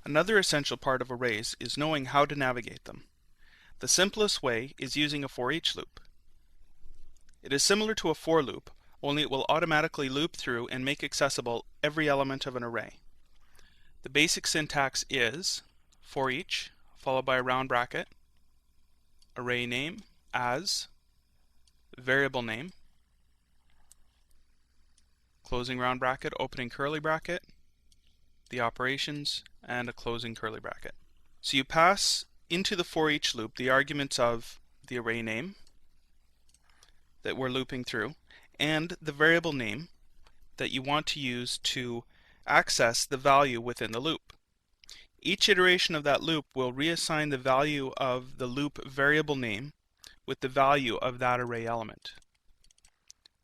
Another essential part of arrays is knowing how to navigate them. The simplest way is using a for-each loop. It is similar to a for loop, only it will automatically loop through and make accessible every element of an array. The basic syntax is for-each, followed by a round bracket, array name, as, variable name, closing round bracket, opening curly bracket, the operations, and a closing curly bracket. So you pass into the for-each loop the arguments of the array name that we're looping through and the variable name that you want to use to access the value within the loop. Each iteration of that loop will reassign the value of the loop variable name with the value of that array element.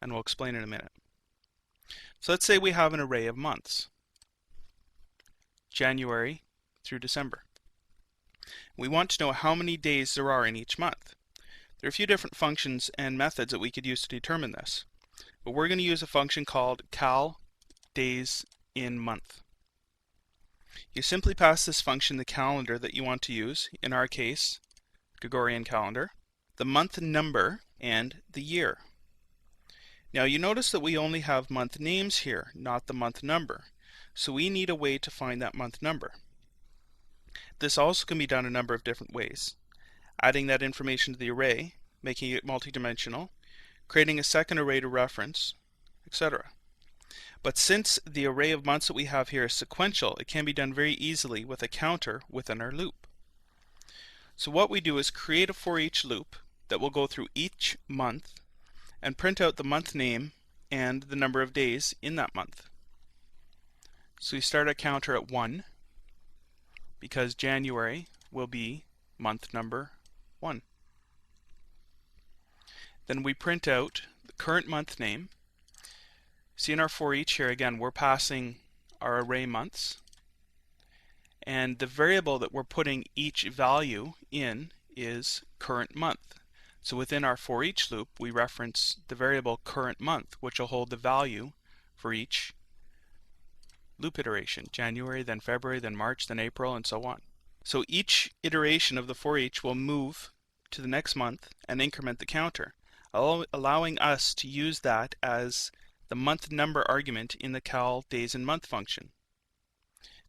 And we'll explain in a minute. So let's say we have an array of months, January through December. We want to know how many days there are in each month. There are a few different functions and methods that we could use to determine this, but we're going to use a function called cal days in month. You simply pass this function the calendar that you want to use, in our case, Gregorian calendar, the month number, and the year. Now you notice that we only have month names here, not the month number, so we need a way to find that month number. This also can be done a number of different ways. Adding that information to the array, making it multidimensional, creating a second array to reference, etc. But since the array of months that we have here is sequential, it can be done very easily with a counter within our loop. So what we do is create a for-each loop that will go through each month and print out the month name and the number of days in that month. So we start our counter at 1 because January will be month number 1. Then we print out the current month name. See, in our for each here again we're passing our array months, and the variable that we're putting each value in is current month. So within our for each loop we reference the variable current month, which will hold the value for each loop iteration, January, then February, then March, then April, and so on. So each iteration of the for each will move to the next month and increment the counter, allowing us to use that as the month number argument in the cal days in month function.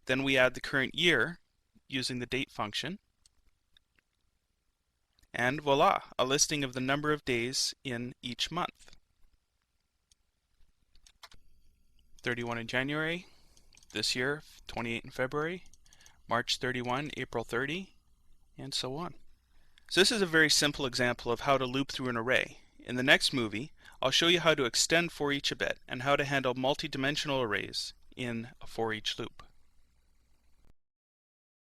Then we add the current year using the date function, and voila, a listing of the number of days in each month. 31 in January this year, 28 in February, March 31, April 30, and so on. So this is a very simple example of how to loop through an array. In the next movie, I'll show you how to extend for each a bit and how to handle multi-dimensional arrays in a for each loop.